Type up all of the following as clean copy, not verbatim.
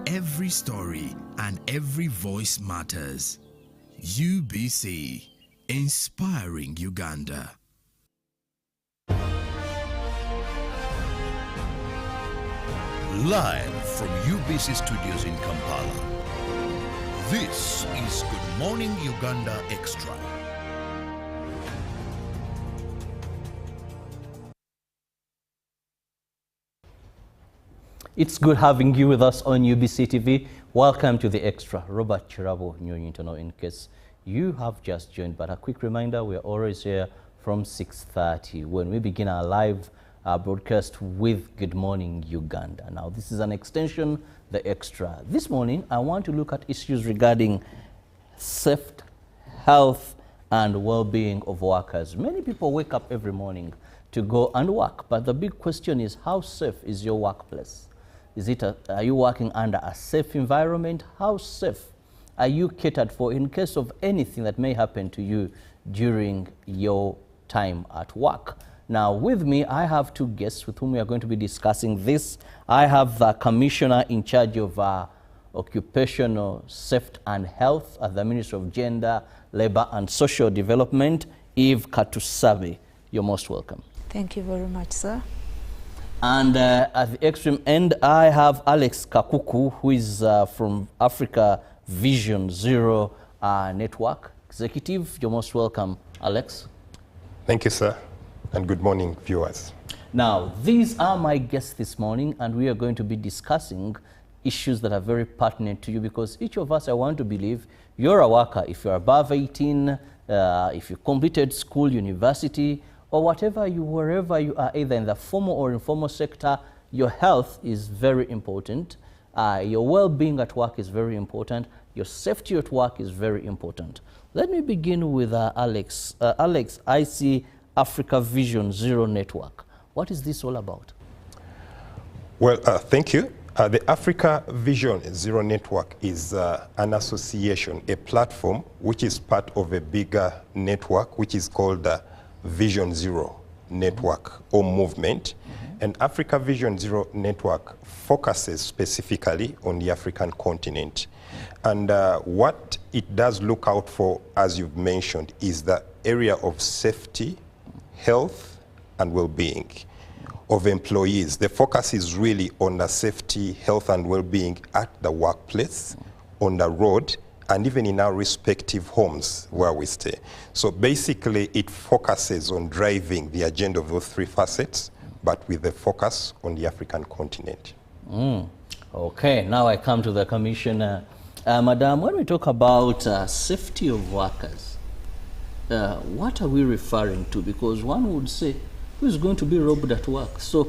every story and every voice matters. UBC, inspiring Uganda. Live from UBC Studios in Kampala, this is Good Morning Uganda Extra. It's good having you with us on UBC TV. Welcome to the Extra. Robert Chirabo, in case you have just joined. But a quick reminder, we're always here from 6:30 when we begin our live broadcast with Good Morning Uganda. Now, this is an extension, the Extra. This morning, I want to look at issues regarding safety, health, and well-being of workers. Many people wake up every morning to go and work, but the big question is, how safe is your workplace? Are you working under a safe environment? How safe are you catered for in case of anything that may happen to you during your time at work? Now, with me, I have two guests with whom we are going to be discussing this. I have the Commissioner in charge of Occupational Safety and Health at the Ministry of Gender, Labour and Social Development, Eve Katusabe. You're most welcome. Thank you very much, sir. And at the extreme end, I have Alex Kakuku, who is from Africa Vision Zero Network Executive. You're most welcome, Alex. Thank you, sir, and good morning, viewers. Now, these are my guests this morning, and we are going to be discussing issues that are very pertinent to you, because each of us, I want to believe, you're a worker. If you're above 18, if you completed school, university, or wherever you are, either in the formal or informal sector, your health is very important. Your well-being at work is very important. Your safety at work is very important. Let me begin with Alex. Alex, I see Africa Vision Zero Network. What is this all about? Well, thank you. The Africa Vision Zero Network is an association, a platform, which is part of a bigger network, which is called Vision Zero Network or movement. And Africa Vision Zero Network focuses specifically on the African continent. And what it does look out for, as you've mentioned, is the area of safety, health, and well-being of employees. The focus is really on the safety, health, and well-being at the workplace, on the road, and even in our respective homes where we stay. So basically, it focuses on driving the agenda of those three facets, but with a focus on the African continent. Okay, now I come to the Commissioner. Madam, when we talk about safety of workers, what are we referring to? Because one would say, who is going to be robbed at work? So,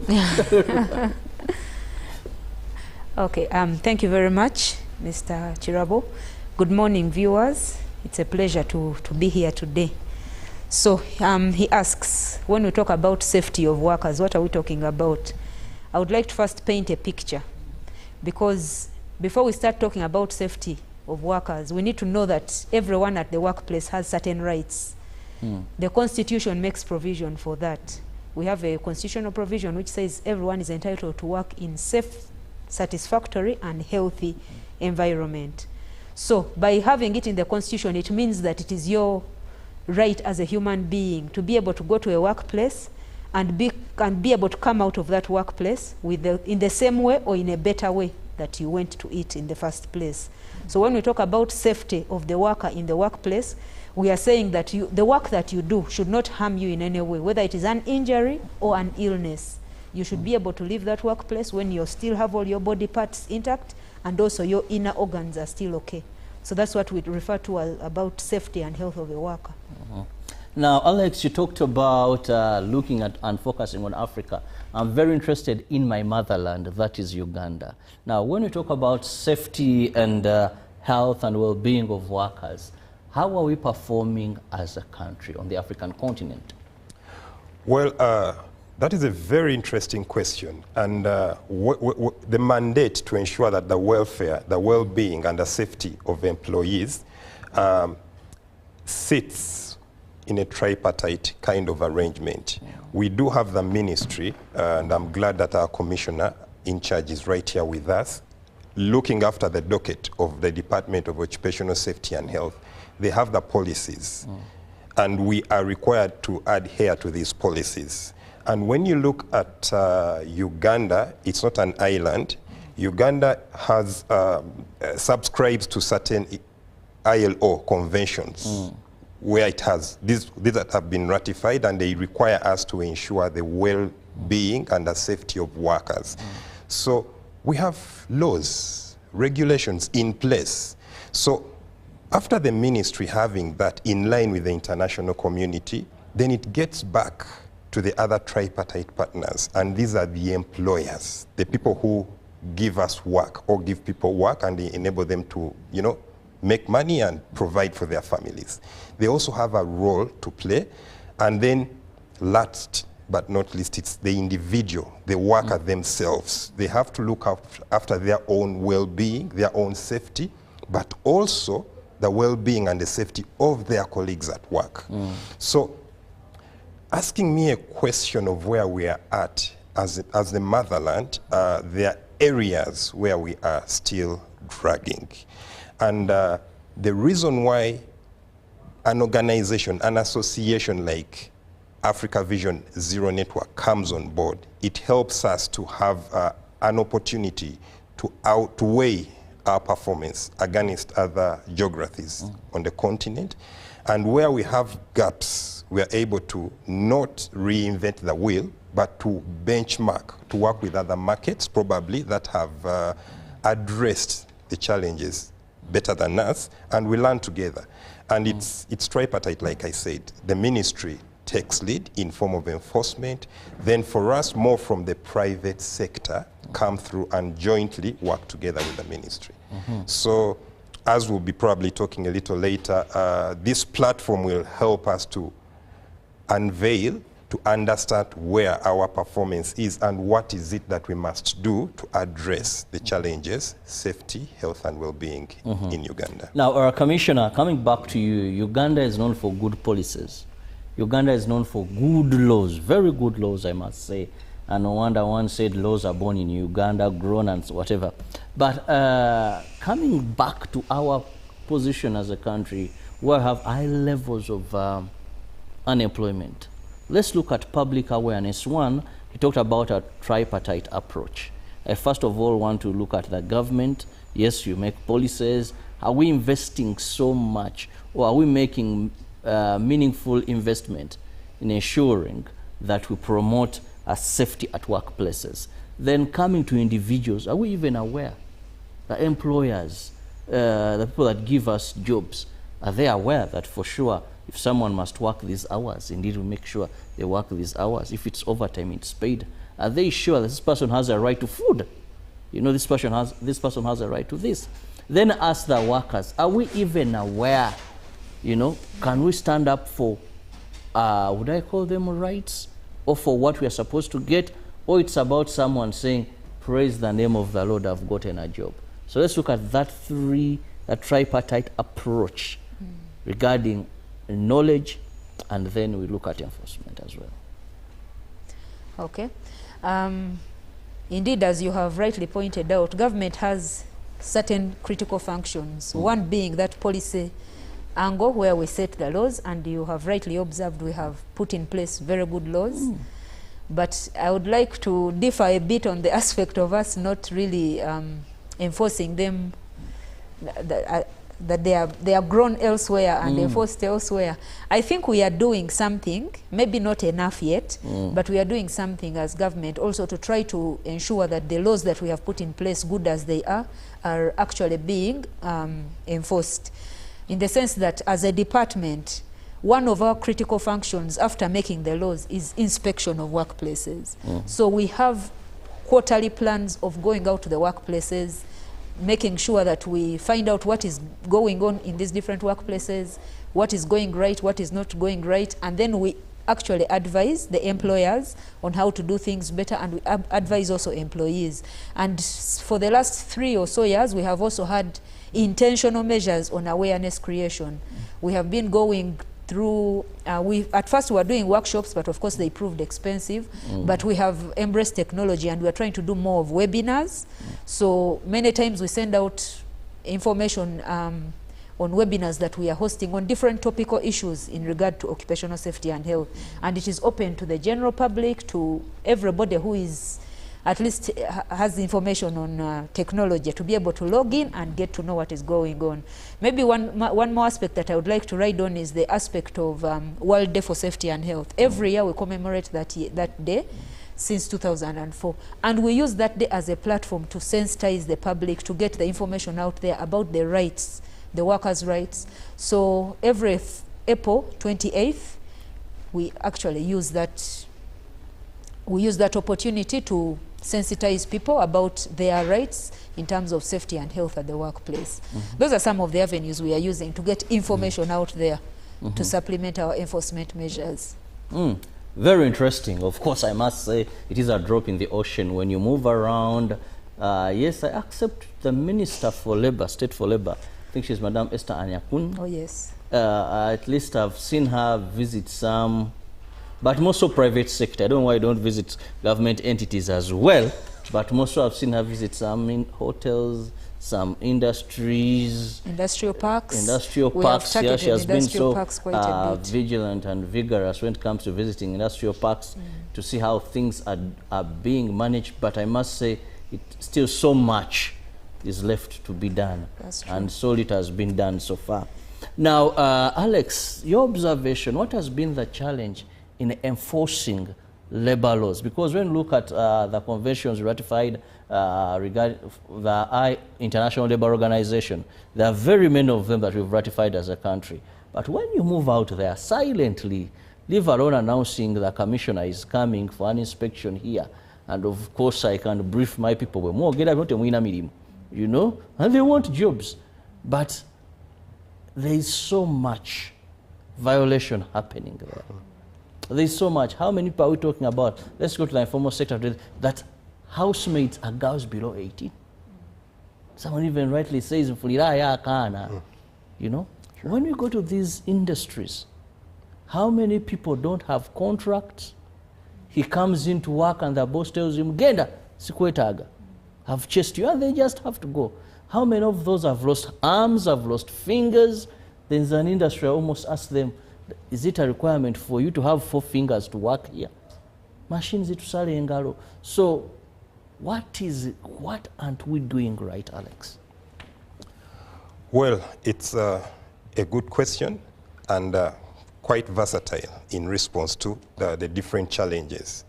Okay, thank you very much, Mr. Chirabo. Good morning, viewers. It's a pleasure to be here today. So he asks, when we talk about safety of workers, what are we talking about? I would like to first paint a picture, because before we start talking about safety of workers, we need to know that everyone at the workplace has certain rights. The Constitution makes provision for that. We have a constitutional provision which says everyone is entitled to work in safe, satisfactory, and healthy environment. So by having it in the Constitution, it means that it is your right as a human being to be able to go to a workplace and be able to come out of that workplace in the same way or in a better way that you went to it in the first place. So when we talk about safety of the worker in the workplace, we are saying that the work that you do should not harm you in any way, whether it is an injury or an illness. You should be able to leave that workplace when you still have all your body parts intact, and also your inner organs are still okay. So that's what we refer to about safety and health of a worker. Now, Alex, you talked about looking at and focusing on Africa. I'm very interested in my motherland, that is Uganda. Now, when we talk about safety and health and well-being of workers, how are we performing as a country on the African continent? Well, that is a very interesting question. And the mandate to ensure that the welfare, the well-being, and the safety of employees sits in a tripartite kind of arrangement. We do have the ministry, and I'm glad that our commissioner in charge is right here with us, looking after the docket of the Department of Occupational Safety and Health, they have the policies. And we are required to adhere to these policies. And when you look at Uganda, it's not an island. Uganda has subscribes to certain ILO conventions where it has these that have been ratified, and they require us to ensure the well-being and the safety of workers. So we have laws, regulations in place. So after the ministry having that in line with the international community, then it gets back to the other tripartite partners, and these are the employers, the people who give us work or give people work, and they enable them to, you know, make money and provide for their families. They also have a role to play. And then last but not least, it's the individual, the worker themselves. They have to look after their own well-being, their own safety, but also the well-being and the safety of their colleagues at work. So asking me a question of where we are at as the motherland, there are areas where we are still dragging. And the reason why an organization, an association like Africa Vision Zero Network comes on board, it helps us to have an opportunity to outweigh our performance against other geographies on the continent. And where we have gaps, we are able to not reinvent the wheel, but to benchmark, to work with other markets probably that have addressed the challenges better than us, and we learn together. And it's tripartite, like I said. The ministry takes lead in form of enforcement. Then for us, more from the private sector come through and jointly work together with the ministry. So as we'll be probably talking a little later, this platform will help us to unveil, to understand where our performance is and what is it that we must do to address the challenges, safety, health and well-being in Uganda. Now, Commissioner, coming back to you, Uganda is known for good policies. Uganda is known for good laws, very good laws, I must say. And no wonder one said laws are born in Uganda, grown and whatever. But coming back to our position as a country, where we have high levels of unemployment, let's look at public awareness. One, he talked about a tripartite approach. I first of all want to look at the government. Yes, you make policies. Are we investing so much, or are we making meaningful investment in ensuring that we promote safety at workplaces? Then coming to individuals, are we even aware? The employers, the people that give us jobs, are they aware that for sure if someone must work these hours, indeed we make sure they work these hours? If it's overtime, it's paid. Are they sure that this person has a right to food? You know, this person has a right to this. Then ask the workers, are we even aware? You know, can we stand up for, would I call them rights, or for what we are supposed to get? Or it's about someone saying, praise the name of the Lord, I've gotten a job. So let's look at that tripartite approach regarding knowledge, and then we look at enforcement as well. Okay. Indeed, as you have rightly pointed out, government has certain critical functions, one being that policy angle where we set the laws, and you have rightly observed we have put in place very good laws. But I would like to differ a bit on the aspect of us not really enforcing them, that they are grown elsewhere and enforced elsewhere. I think we are doing something, maybe not enough yet, but we are doing something as government also to try to ensure that the laws that we have put in place, good as they are actually being enforced. In the sense that as a department, one of our critical functions after making the laws is inspection of workplaces. So we have quarterly plans of going out to the workplaces, making sure that we find out what is going on in these different workplaces, what is going right, what is not going right, and then we actually advise the employers on how to do things better, and we advise also employees. And for the last 3 or so years, we have also had intentional measures on awareness creation. We have been going through at first we were doing workshops, but of course they proved expensive. But we have embraced technology, and we are trying to do more of webinars. So many times we send out information on webinars that we are hosting on different topical issues in regard to occupational safety and health. And it is open to the general public, to everybody who is at least has information on technology, to be able to log in and get to know what is going on. Maybe one more aspect that I would like to ride on is the aspect of World Day for Safety and Health. Every year we commemorate that day since 2004. And we use that day as a platform to sensitize the public, to get the information out there about the rights, the workers' rights. So every April 28th, we actually use that opportunity to sensitize people about their rights in terms of safety and health at the workplace. Those are some of the avenues we are using to get information out there to supplement our enforcement measures. Very interesting. Of course, I must say it is a drop in the ocean when you move around. Yes, I accept the Minister for Labour, State for Labour. I think she's Madam Esther Anyakun. Oh, yes. At least I've seen her visit some, but more so private sector. I don't know why I don't visit government entities as well, but most I've seen her visit some in hotels, some industries. Industrial parks. Industrial parks. Yeah, she has been so vigilant and vigorous when it comes to visiting industrial parks to see how things are being managed. But I must say, still so much is left to be done. That's true. And so little has been done so far. Now, Alex, your observation, what has been the challenge in enforcing labor laws? Because when you look at the conventions ratified regarding the International Labour Organization, there are very many of them that we've ratified as a country. But when you move out there silently, leave alone announcing the commissioner is coming for an inspection here, and of course I can brief my people, we're more get out and you know, and they want jobs. But there is so much violation happening there. There is so much. How many people are we talking about? Let's go to the informal sector. That housemates are girls below 18. Someone even rightly says, you know, when we go to these industries, how many people don't have contracts? He comes into work and the boss tells him, Genda, sikwetaga. Have chased you, and they just have to go. How many of those have lost arms, have lost fingers? There's an industry, I almost asked them, is it a requirement for you to have 4 fingers to work here? Machines itusale engalo. So what aren't we doing right, Alex? Well, it's a good question and quite versatile in response to the different challenges.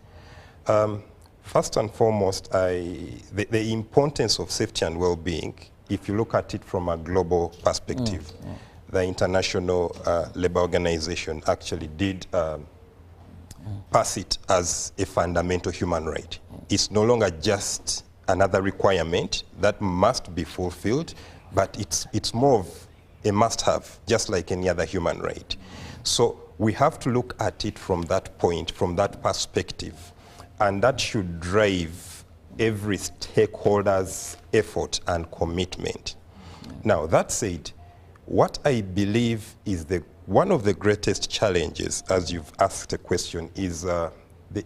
First and foremost, the importance of safety and well-being, if you look at it from a global perspective, the International Labour Organization actually did pass it as a fundamental human right. It's no longer just another requirement that must be fulfilled, but it's more of a must-have, just like any other human right. So we have to look at it from that point, from that perspective. And that should drive every stakeholder's effort and commitment. Now, that said, what I believe is one of the greatest challenges, as you've asked a question, is the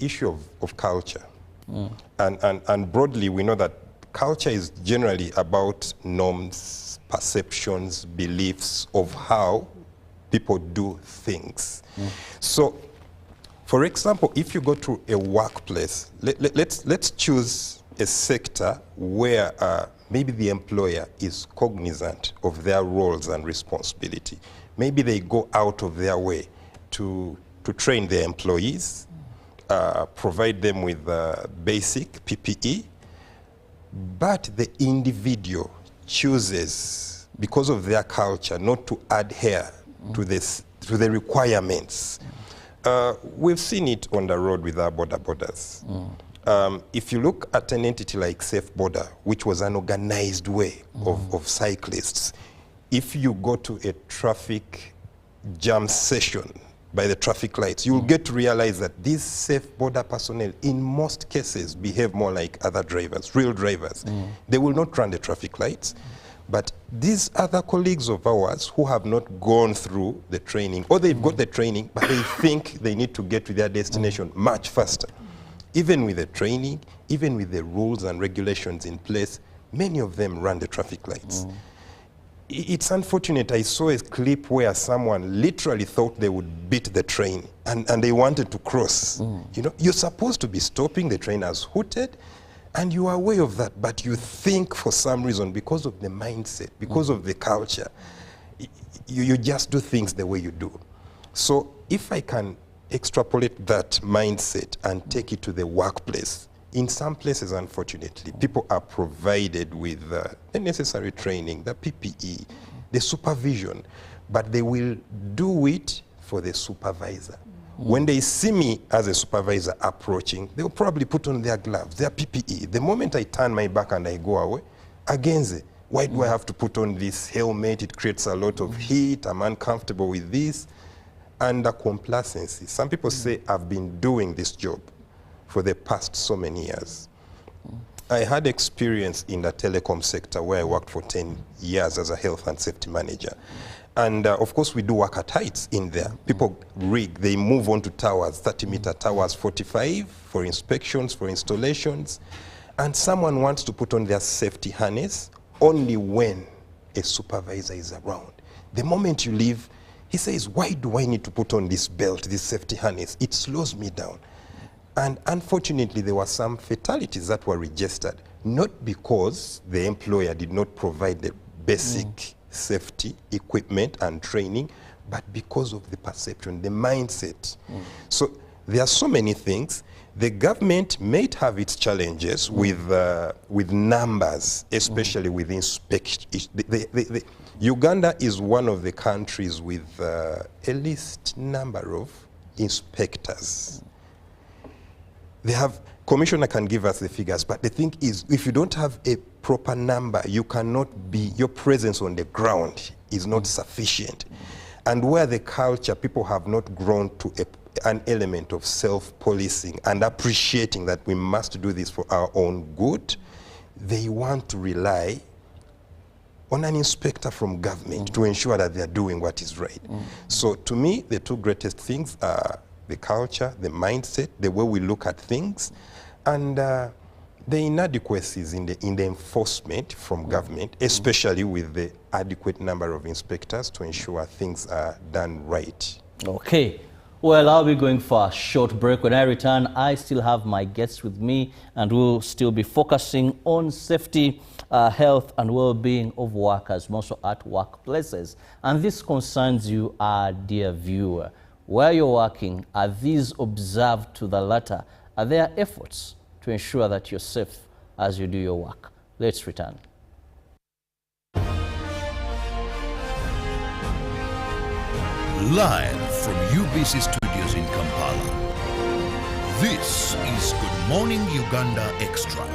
issue of culture. And broadly, we know that culture is generally about norms, perceptions, beliefs of how people do things. So, for example, if you go to a workplace, let's choose a sector where maybe the employer is cognizant of their roles and responsibility. Maybe they go out of their way to train their employees, provide them with basic PPE, but the individual chooses, because of their culture, not to adhere to the requirements. We've seen it on the road with our borders. If you look at an entity like Safe Border, which was an organized way of cyclists, if you go to a traffic jam session by the traffic lights, you'll get to realize that these Safe Border personnel, in most cases, behave more like other drivers, real drivers. They will not run the traffic lights. But these other colleagues of ours who have not gone through the training, or they've got the training, but they think they need to get to their destination much faster. Even with the training, even with the rules and regulations in place, many of them run the traffic lights. It's unfortunate. I saw a clip where someone literally thought they would beat the train and they wanted to cross. You know, you're supposed to be stopping, the train has hooted, and you are aware of that, but you think for some reason, because of the mindset, because of the culture, you just do things the way you do. So if I can extrapolate that mindset and take it to the workplace, in some places, unfortunately, people are provided with the necessary training, the PPE, the supervision, but they will do it for the supervisor. When they see me as a supervisor approaching, they'll probably put on their gloves, their PPE. The moment I turn my back and I go away, against it, why do I have to put on this helmet? It creates a lot of heat. I'm uncomfortable with this. And the complacency. Some people say, I've been doing this job for the past so many years. I had experience in the telecom sector where I worked for 10 years as a health and safety manager. And of course, we do work at heights in there. People rig, they move on to towers, 30-meter towers, 45 for inspections, for installations. And someone wants to put on their safety harness only when a supervisor is around. The moment you leave, he says, why do I need to put on this belt, this safety harness? It slows me down. And unfortunately, there were some fatalities that were registered, not because the employer did not provide the basic safety equipment and training, but because of the perception, the mindset. So there are so many things. The government may have its challenges with numbers, especially with inspection. Uganda is one of the countries with a least number of inspectors. They have, Commissioner can give us the figures, but the thing is, if you don't have a proper number, you cannot be, your presence on the ground is not sufficient. And where the culture, people have not grown to an element of self-policing and appreciating that we must do this for our own good, they want to rely on an inspector from government to ensure that they're doing what is right. So to me, the two greatest things are the culture, the mindset, the way we look at things, and the inadequacies in the enforcement from government, especially with the adequate number of inspectors to ensure things are done right. Okay. Well, I'll be going for a short break. When I return, I still have my guests with me, and we'll still be focusing on safety, health, and well-being of workers, mostly at workplaces. And this concerns you, our dear viewer. Where you're working, are these observed to the letter? Are there efforts to ensure that you're safe as you do your work? Let's return. Live from UBC Studios in Kampala, this is Good Morning Uganda Extra.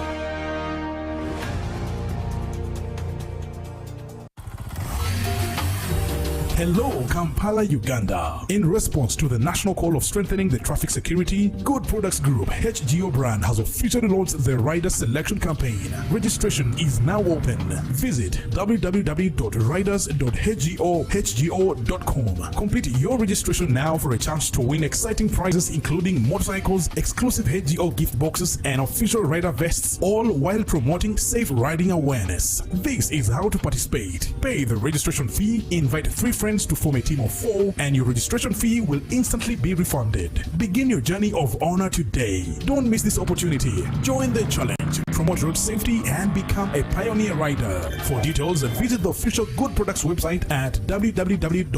Hello, Kampala, Uganda. In response to the national call of strengthening the traffic security, Good Products Group HGO brand has officially launched the Rider Selection Campaign. Registration is now open. Visit www.riders.hgo.com. Complete your registration now for a chance to win exciting prizes including motorcycles, exclusive HGO gift boxes, and official rider vests, all while promoting safe riding awareness. This is how to participate. Pay the registration fee, invite 3 friends to form a team of 4, and your registration fee will instantly be refunded. Begin your journey of honor today. Don't miss this opportunity. Join the challenge, promote road safety, and become a pioneer rider. For details, visit the official Good Products website at www.hgo.com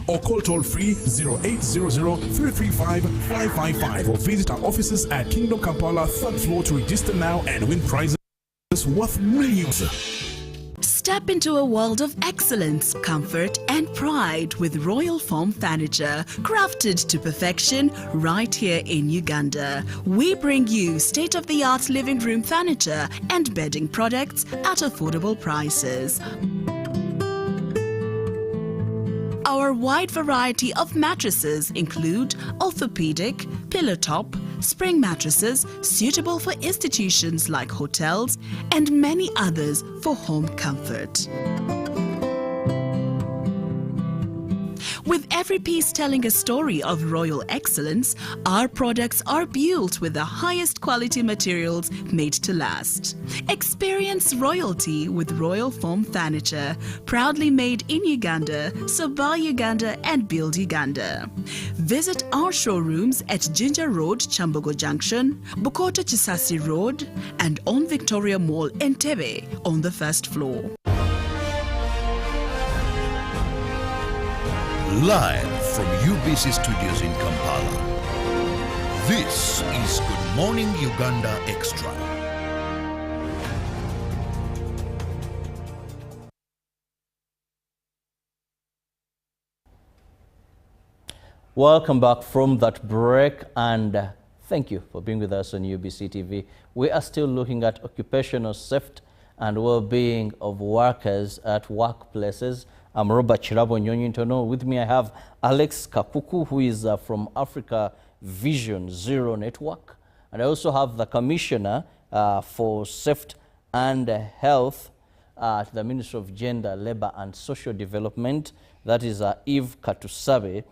or call toll-free 0800-335-555 or visit our offices at Kingdom Kampala, 3rd floor to register now and win prizes worth millions. Step into a world of excellence, comfort, and pride with Royal Form Furniture, crafted to perfection right here in Uganda. We bring you state-of-the-art living room furniture and bedding products at affordable prices. Our wide variety of mattresses include orthopedic, pillow top, spring mattresses suitable for institutions like hotels and many others for home comfort. With every piece telling a story of royal excellence, our products are built with the highest quality materials made to last. Experience royalty with Royal Foam Furniture, proudly made in Uganda, so buy Uganda and build Uganda. Visit our showrooms at Ginger Road, Chambogo Junction, Bukoto Chisasi Road, and on Victoria Mall, Entebbe, on the first floor. Live from UBC Studios in Kampala, this is Good Morning Uganda Extra. Welcome back from that break, and thank you for being with us on UBC TV. We are still looking at occupational safety and well-being of workers at workplaces. I'm Robert Chirabo Nyonyintono. With me I have Alex Kapuku, who is from Africa Vision Zero Network. And I also have the Commissioner for Safety and Health at the Ministry of Gender, Labour and Social Development. That is Eve Katusabe,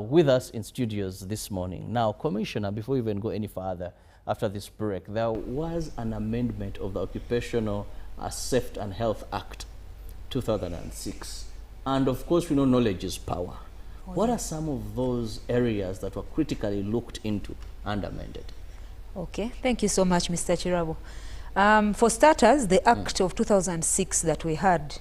with us in studios this morning. Now, Commissioner, before we even go any further, after this break, there was an amendment of the Occupational Safety and Health Act 2006. And of course, we know knowledge is power. What are some of those areas that were critically looked into and amended? Okay, thank you so much, Mr. Chirabo. For starters, the Act of 2006 that we had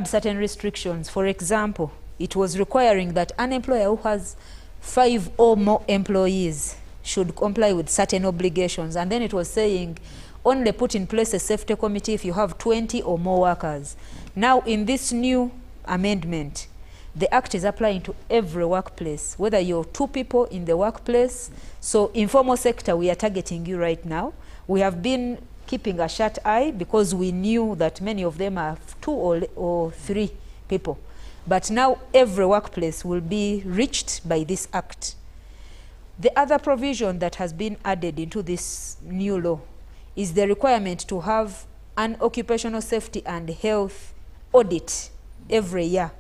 certain restrictions. For example, it was requiring that an employer who has 5 or more employees should comply with certain obligations. And then it was saying only put in place a safety committee if you have 20 or more workers. Now, in this new amendment, the Act is applying to every workplace, whether you're 2 people in the workplace. So informal sector, we are targeting you right now. We have been keeping a sharp eye because we knew that many of them are 2 or 3 people. But now every workplace will be reached by this Act. The other provision that has been added into this new law is the requirement to have an occupational safety and health audit every year.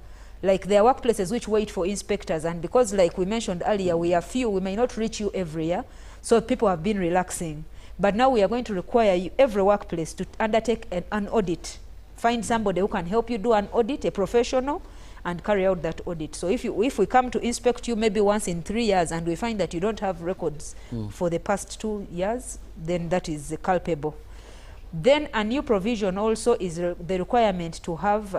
Like there are workplaces which wait for inspectors, and because like we mentioned earlier, we are few, we may not reach you every year, so people have been relaxing. But now we are going to require you, every workplace, to undertake an audit. Find somebody who can help you do an audit, a professional, and carry out that audit. So if we come to inspect you maybe once in 3 years and we find that you don't have records for the past 2 years, then that is culpable. Then a new provision also is the requirement to have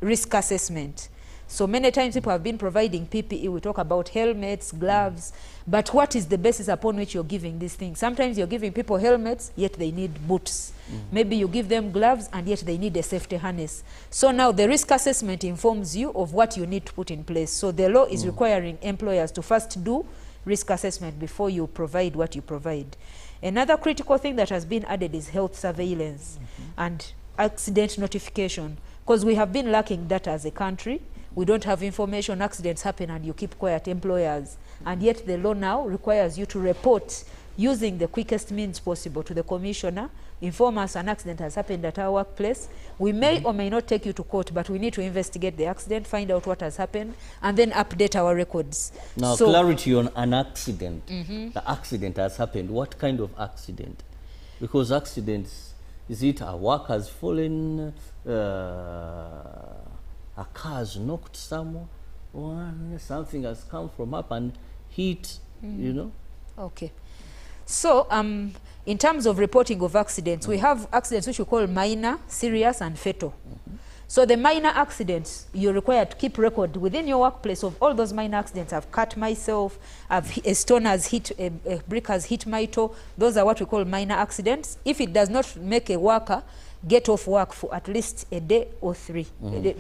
risk assessment. So many times people have been providing PPE. We talk about helmets, gloves, but what is the basis upon which you're giving these things? Sometimes you're giving people helmets, yet they need boots. Maybe you give them gloves and yet they need a safety harness. So now the risk assessment informs you of what you need to put in place. So the law is requiring employers to first do risk assessment before you provide what you provide. Another critical thing that has been added is health surveillance and accident notification, because we have been lacking data as a country. We don't have information, accidents happen and you keep quiet, employers. And yet the law now requires you to report using the quickest means possible to the commissioner, inform us an accident has happened at our workplace. We may or may not take you to court, but we need to investigate the accident, find out what has happened, and then update our records. Now, so, clarity on an accident. The accident has happened. What kind of accident? Because accidents, is it a worker has fallen, a car has knocked someone, or something has come from up and hit, you know? Okay. So, in terms of reporting of accidents, we have accidents which we call minor, serious, and fatal. So the minor accidents, you're required to keep record within your workplace of all those minor accidents. I've cut myself, a stone has hit, a brick has hit my toe. Those are what we call minor accidents. If it does not make a worker get off work for at least a day or 3,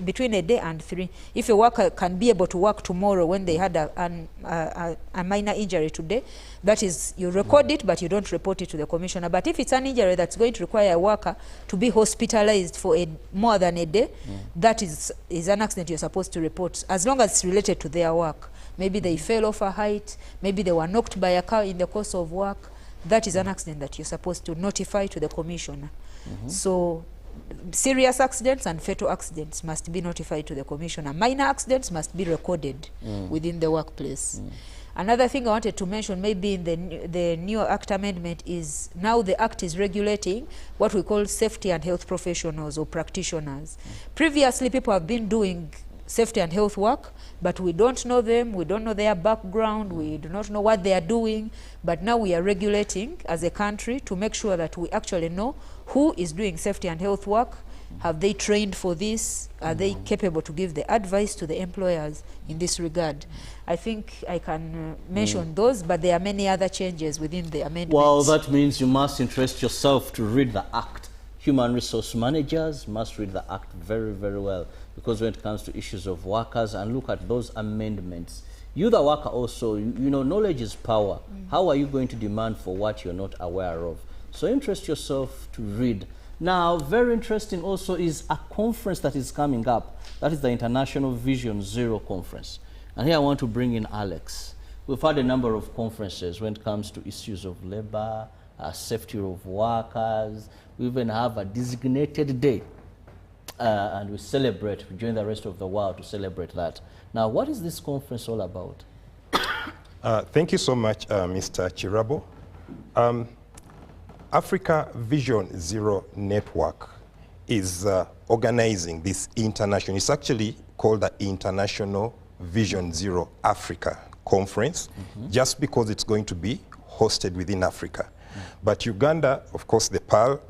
between a day and 3. If a worker can be able to work tomorrow when they had a minor injury today, that is, you record it, but you don't report it to the commissioner. But if it's an injury that's going to require a worker to be hospitalized for more than a day, that is an accident you're supposed to report, as long as it's related to their work. maybe they fell off a height, maybe they were knocked by a car in the course of work, that is an accident that you're supposed to notify to the commissioner. So serious accidents and fatal accidents must be notified to the commissioner. Minor accidents must be recorded within the workplace. Another thing I wanted to mention, maybe in the new Act amendment, is now the Act is regulating what we call safety and health professionals or practitioners. Previously, people have been doing safety and health work, but we don't know them, we don't know their background, we do not know what they are doing. But now we are regulating as a country to make sure that we actually know who is doing safety and health work. Have they trained for this? Are they capable to give the advice to the employers in this regard? I think I can mention those, but there are many other changes within the amendments. Well, that means you must interest yourself to read the Act. Human resource managers must read the Act very, very well, because when it comes to issues of workers and look at those amendments, you the worker also, you know, knowledge is power. How are you going to demand for what you're not aware of? So interest yourself to read. Now, very interesting also is a conference that is coming up. That is the International Vision Zero Conference. And here I want to bring in Alex. We've had a number of conferences when it comes to issues of labor, safety of workers. We even have a designated day. And we celebrate, we join the rest of the world to celebrate that. Now, what is this conference all about? Thank you so much, Mr. Chirabo. Africa Vision Zero Network is organizing this international, it's actually called the International Vision Zero Africa Conference, just because it's going to be hosted within Africa. But Uganda, of course, the PAL,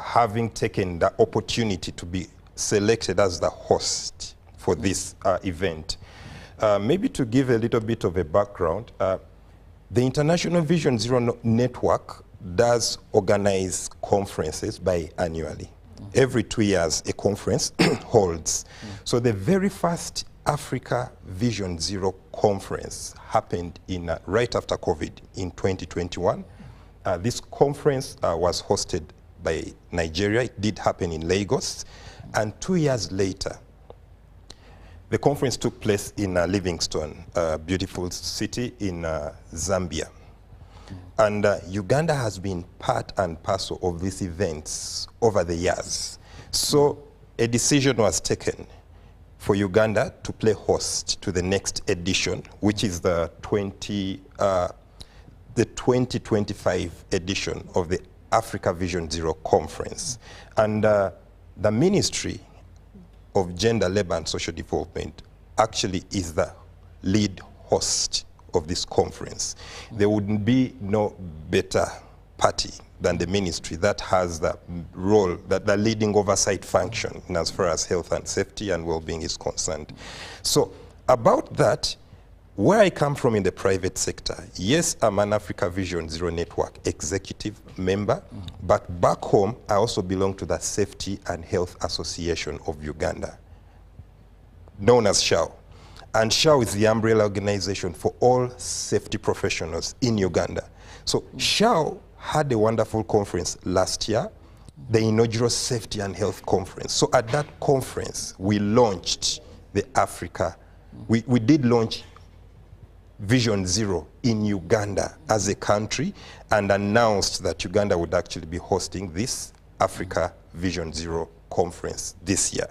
having taken the opportunity to be selected as the host for this event. Maybe to give a little bit of a background, the International Vision Zero Network does organize conferences biannually. Every 2 years, a conference holds. So the very first Africa Vision Zero conference happened in right after COVID in 2021. This conference was hosted by Nigeria. It did happen in Lagos. And 2 years later, the conference took place in Livingstone, a beautiful city in Zambia. And Uganda has been part and parcel of these events over the years. So a decision was taken for Uganda to play host to the next edition, which is the 2025 edition of the Africa Vision Zero Conference. And the Ministry of Gender, Labor and Social Development actually is the lead host of this conference. There wouldn't be no better party than the ministry that has the role, that the leading oversight function in as far as health and safety and well-being is concerned. So about that, where I come from in the private sector, yes, I'm an Africa Vision Zero Network executive member, but back home, I also belong to the Safety and Health Association of Uganda, known as SHAO. And SHAO is the umbrella organization for all safety professionals in Uganda. So SHAO had a wonderful conference last year, the inaugural Safety and Health Conference. So at that conference, we launched the Africa, we did launch Vision Zero in Uganda as a country and announced that Uganda would actually be hosting this Africa Vision Zero Conference this year.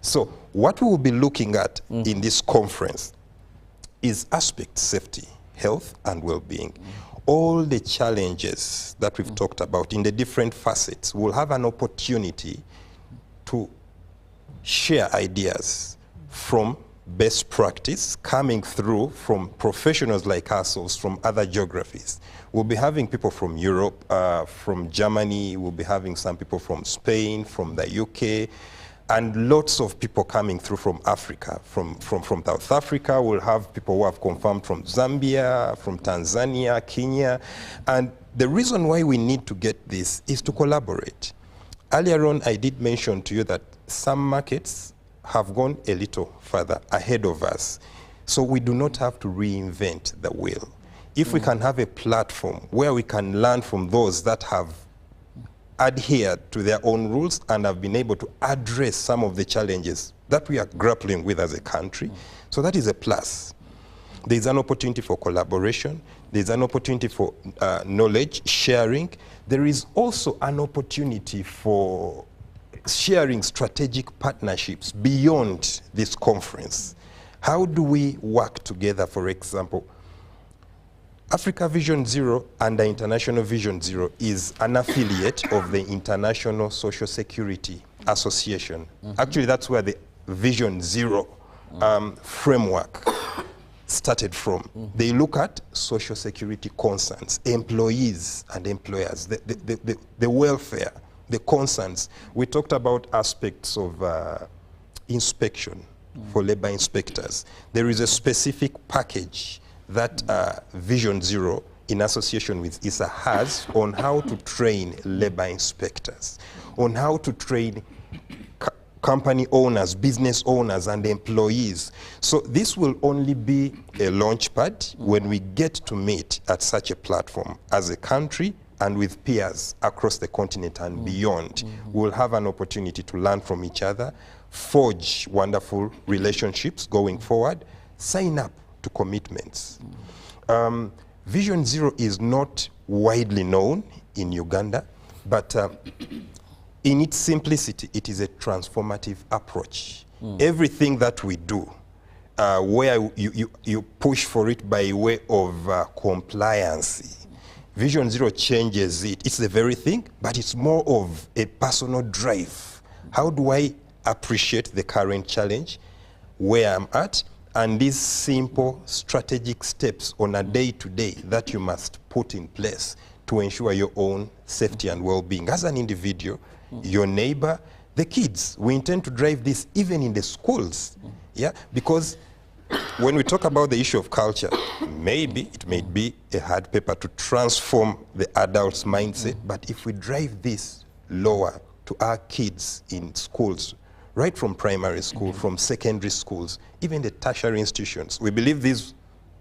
So what we will be looking at in this conference is aspects safety, health and well-being. All the challenges that we've talked about in the different facets, we'll have an opportunity to share ideas from best practice coming through from professionals like ourselves from other geographies. We'll be having people from Europe, from Germany, we'll be having some people from Spain, from the UK, and lots of people coming through from Africa. From South Africa, we'll have people who have confirmed from Zambia, from Tanzania, Kenya. And the reason why we need to get this is to collaborate. Earlier on, I did mention to you that some markets have gone a little further ahead of us. So we do not have to reinvent the wheel. If we can have a platform where we can learn from those that have adhered to their own rules and have been able to address some of the challenges that we are grappling with as a country. So that is a plus. There's an opportunity for collaboration. There's an opportunity for knowledge sharing. There is also an opportunity for sharing strategic partnerships beyond this conference. How do we work together, for example? Africa Vision Zero and the International Vision Zero is an affiliate of the International Social Security Association. Actually, that's where the Vision Zero framework started from. They look at social security concerns, employees and employers, the welfare, the concerns. We talked about aspects of inspection for labor inspectors. There is a specific package that Vision Zero, in association with ISA, has on how to train labor inspectors, on how to train company owners, business owners, and employees. So this will only be a launch pad when we get to meet at such a platform as a country and with peers across the continent and beyond. We'll have an opportunity to learn from each other, forge wonderful relationships going forward, sign up to commitments. Vision Zero is not widely known in Uganda, but in its simplicity, it is a transformative approach. Everything that we do, where you push for it by way of compliance, Vision Zero changes it. It's the very thing, but it's more of a personal drive. How do I appreciate the current challenge, where I'm at, and these simple strategic steps on a day-to-day that you must put in place to ensure your own safety and well-being as an individual, your neighbor, the kids. We intend to drive this even in the schools, yeah, because when we talk about the issue of culture, maybe it may be a hard paper to transform the adult's mindset, but if we drive this lower to our kids in schools, right from primary school, from secondary schools, even the tertiary institutions, we believe these,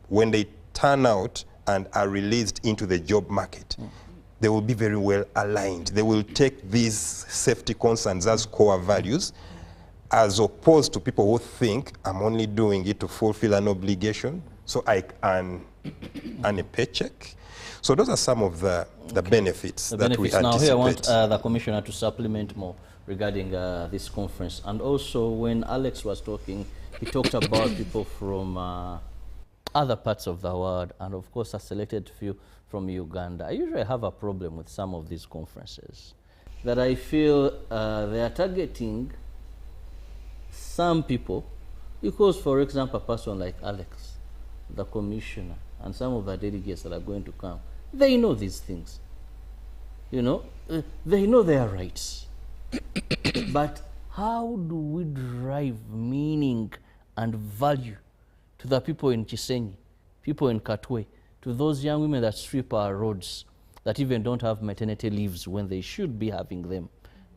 when they turn out and are released into the job market, they will be very well aligned. They will take these safety concerns as core values, as opposed to people who think, I'm only doing it to fulfill an obligation, so I earn a paycheck. So those are some of the benefits that we anticipate. Now here I want the Commissioner to supplement more regarding this conference. And also when Alex was talking, he talked about people from other parts of the world, and of course a selected few from Uganda. I usually have a problem with some of these conferences, that I feel they are targeting some people because, for example, a person like Alex, the Commissioner, and some of the delegates that are going to come, they know these things. You know, they know their rights. But how do we drive meaning and value to the people in Chisenyi, people in Katwe, to those young women that sweep our roads, that even don't have maternity leaves when they should be having them,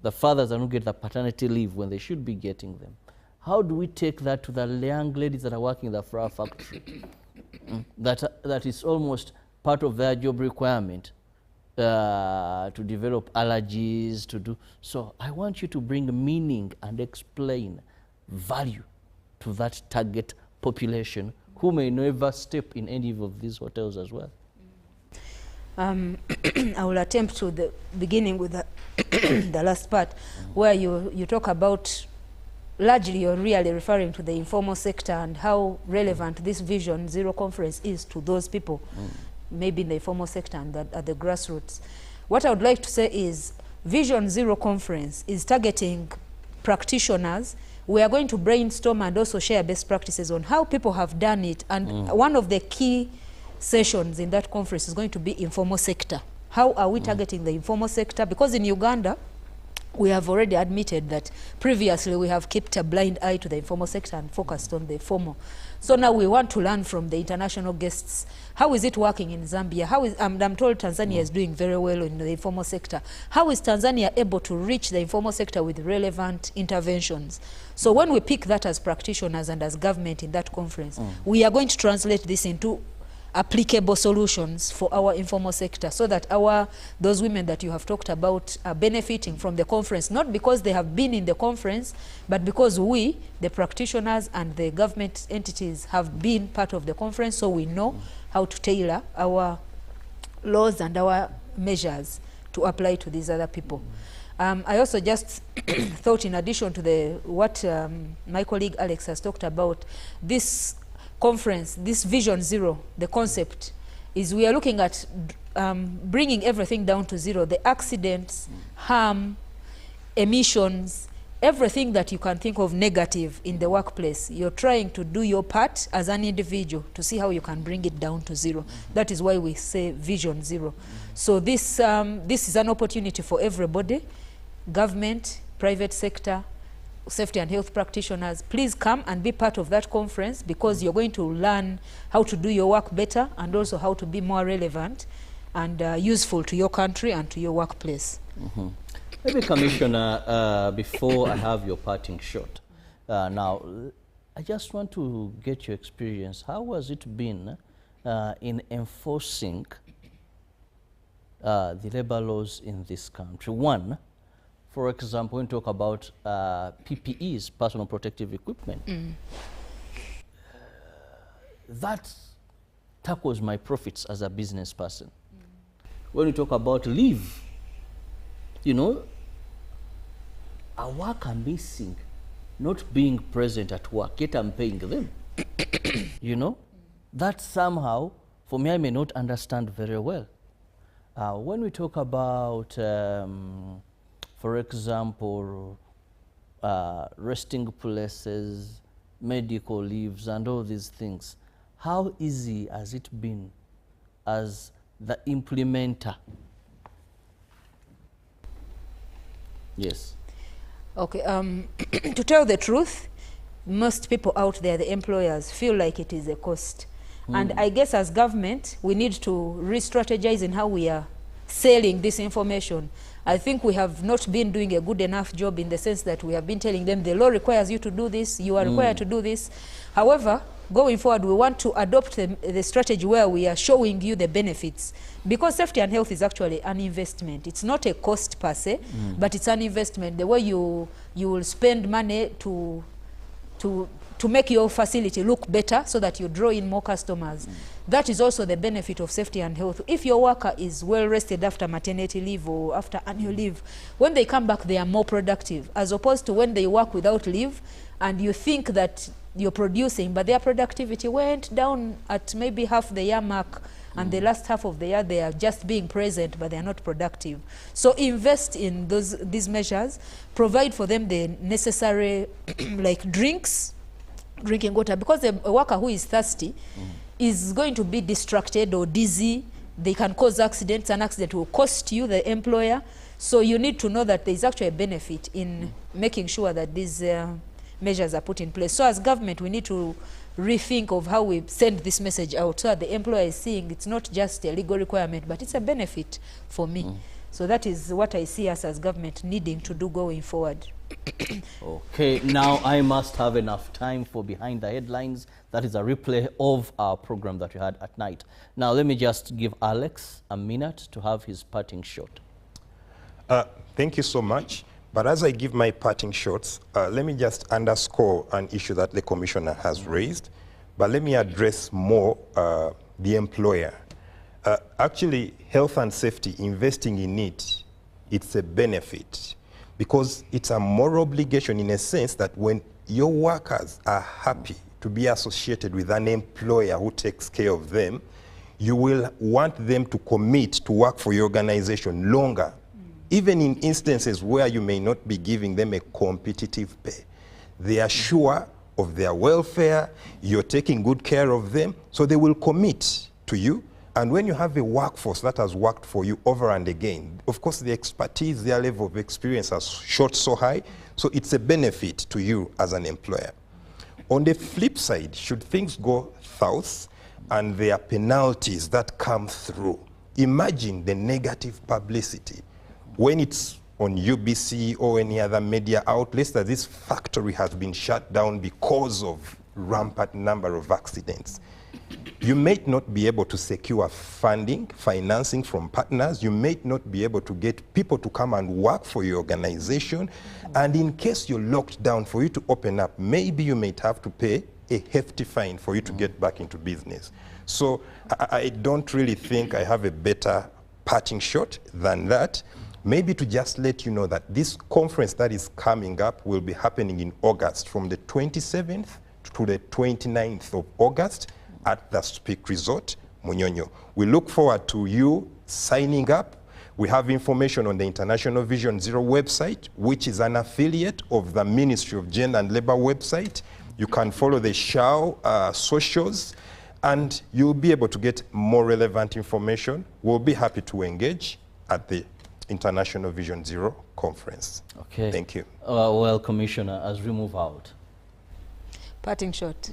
the fathers that don't get the paternity leave when they should be getting them? How do we take that to the young ladies that are working in the flower factory? That is almost part of their job requirement, to develop allergies, to do. So I want you to bring meaning and explain value to that target population who may never step in any of these hotels as well. I will attempt to the beginning with the, the last part, where you talk about, largely you're really referring to the informal sector and how relevant this Vision Zero conference is to those people, maybe in the informal sector and at the grassroots. What I would like to say is Vision Zero conference is targeting practitioners. We are going to brainstorm and also share best practices on how people have done it. And one of the key sessions in that conference is going to be informal sector. How are we targeting the informal sector? Because in Uganda, we have already admitted that previously we have kept a blind eye to the informal sector and focused on the formal. So now we want to learn from the international guests. How is it working in Zambia? How is, I'm told Tanzania is doing very well in the informal sector. How is Tanzania able to reach the informal sector with relevant interventions? So when we pick that as practitioners and as government in that conference, we are going to translate this into applicable solutions for our informal sector, so that those women that you have talked about are benefiting from the conference, not because they have been in the conference, but because we, the practitioners and the government entities, have been part of the conference, so we know how to tailor our laws and our measures to apply to these other people. I also just thought, in addition to what my colleague Alex has talked about, this conference, this Vision Zero, the concept is we are looking at bringing everything down to zero, the accidents, harm, emissions, everything that you can think of negative in the workplace. You're trying to do your part as an individual to see how you can bring it down to zero. That is why we say Vision Zero. So this is an opportunity for everybody, government, private sector, safety and health practitioners. Please come and be part of that conference, because you're going to learn how to do your work better and also how to be more relevant and useful to your country and to your workplace. Maybe, Commissioner, before I have your parting shot, now I just want to get your experience. How has it been in enforcing the labor laws in this country? One, for example, when we talk about PPEs, personal protective equipment, that tackles my profits as a business person. When we talk about leave, you know, a worker missing, not being present at work, yet I'm paying them. You know, that somehow, for me, I may not understand very well. When we talk about for example, resting places, medical leaves, and all these things, how easy has it been as the implementer? Yes. Okay, to tell the truth, most people out there, the employers, feel like it is a cost. And I guess as government, we need to re-strategize in how we are selling this information. I think we have not been doing a good enough job, in the sense that we have been telling them the law requires you to do this, you are required to do this. However, going forward, we want to adopt the strategy where we are showing you the benefits, because safety and health is actually an investment. It's not a cost per se, but it's an investment. The way you will spend money to make your facility look better, so that you draw in more customers. That is also the benefit of safety and health. If your worker is well rested after maternity leave or after annual leave, when they come back, they are more productive, as opposed to when they work without leave and you think that you're producing, but their productivity went down at maybe half the year mark, and the last half of the year they are just being present, but they are not productive. So invest in these measures, provide for them the necessary like drinking water, because a worker who is thirsty is going to be distracted or dizzy. They can cause accidents. An accident will cost you, the employer. So you need to know that there is actually a benefit in making sure that these measures are put in place. So as government, we need to rethink of how we send this message out, so that the employer is seeing it's not just a legal requirement, but it's a benefit for me. So that is what I see us as government needing to do going forward. Okay, now I must have enough time for Behind the Headlines. That is a replay of our program that we had at night. Now let me just give Alex a minute to have his parting shot. Thank you so much. But as I give my parting shots, let me just underscore an issue that the Commissioner has raised, but let me address more the employer. Actually, health and safety, investing in it, it's a benefit, because it's a moral obligation, in a sense that when your workers are happy to be associated with an employer who takes care of them, you will want them to commit to work for your organization longer, even in instances where you may not be giving them a competitive pay. They are sure of their welfare, you're taking good care of them, so they will commit to you. And when you have a workforce that has worked for you over and again, of course the expertise, their level of experience has shot so high, so it's a benefit to you as an employer. On the flip side, should things go south and there are penalties that come through, imagine the negative publicity when it's on UBC or any other media outlets that this factory has been shut down because of rampant number of accidents. You may not be able to secure financing from partners. You may not be able to get people to come and work for your organization. And in case you're locked down, for you to open up, maybe you may have to pay a hefty fine for you to get back into business. So I don't really think I have a better parting shot than that. Maybe to just let you know that this conference that is coming up will be happening in August, from the 27th to the 29th of August at the Speak Resort, Munyonyo. We look forward to you signing up. We have information on the International Vision Zero website, which is an affiliate of the Ministry of Gender and Labor website. You can follow the SHAO socials, and you'll be able to get more relevant information. We'll be happy to engage at the International Vision Zero conference. Okay. Thank you. Well, Commissioner, as we move out. Parting shot.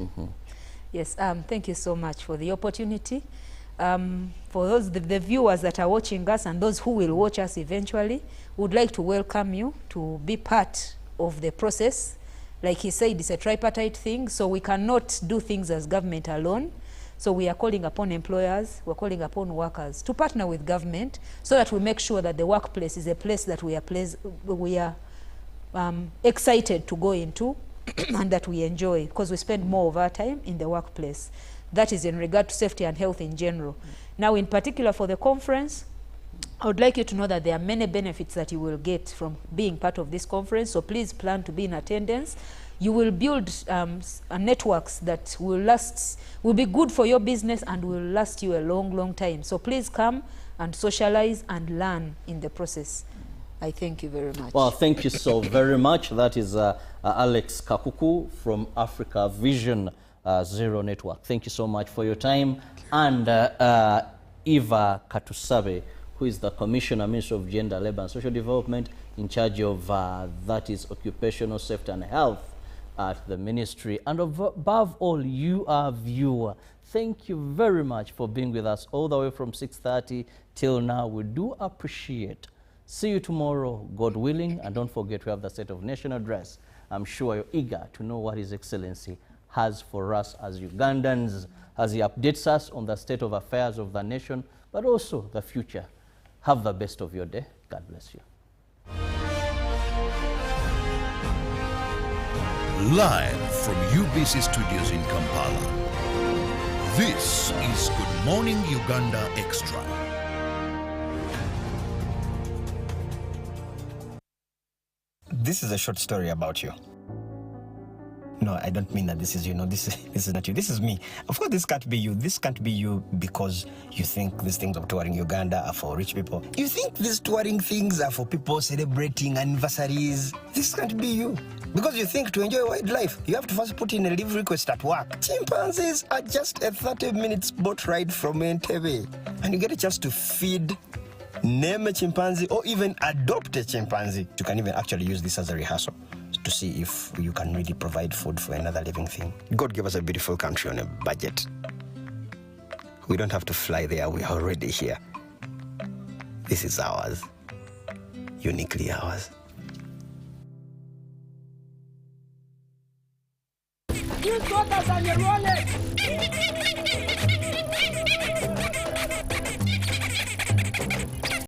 Yes, thank you so much for the opportunity. For those, the viewers that are watching us and those who will watch us eventually, would like to welcome you to be part of the process. Like he said, it's a tripartite thing, so we cannot do things as government alone. So we are calling upon employers, we're calling upon workers to partner with government so that we make sure that the workplace is a place that we are excited to go into and that we enjoy, because we spend more of our time in the workplace. That is in regard to safety and health in general. Now, in particular for the conference, I would like you to know that there are many benefits that you will get from being part of this conference, so please plan to be in attendance. You will build networks that will be good for your business and will last you a long, long time. So please come and socialize and learn in the process. I thank you very much. Well, thank you so very much. That is Alex Kakuku from Africa Vision Zero Network. Thank you so much for your time. And Eva Katusabe, who is the Commissioner, Minister of Gender, Labour and Social Development, in charge of, that is, occupational safety and health at the ministry. And above all, you, our viewer, thank you very much for being with us all the way from 6:30 till now. We do appreciate. See you tomorrow, God willing, and don't forget we have the State of Nation address. I'm sure you're eager to know what His Excellency has for us as Ugandans, as he updates us on the state of affairs of the nation, but also the future. Have the best of your day. God bless you. Live from UBC Studios in Kampala, this is Good Morning Uganda Extra. This is a short story about you. No, I don't mean that this is you. No, this is not you. This is me. Of course, this can't be you. This can't be you because you think these things of touring Uganda are for rich people. You think these touring things are for people celebrating anniversaries. This can't be you. Because you think to enjoy wildlife, you have to first put in a leave request at work. Chimpanzees are just a 30-minute boat ride from Entebbe. And you get a chance to feed, name a chimpanzee, or even adopt a chimpanzee. You can even actually use this as a rehearsal to see if you can really provide food for another living thing. God gave us a beautiful country on a budget. We don't have to fly there, we are already here. This is ours, uniquely ours. You got us on your wallet!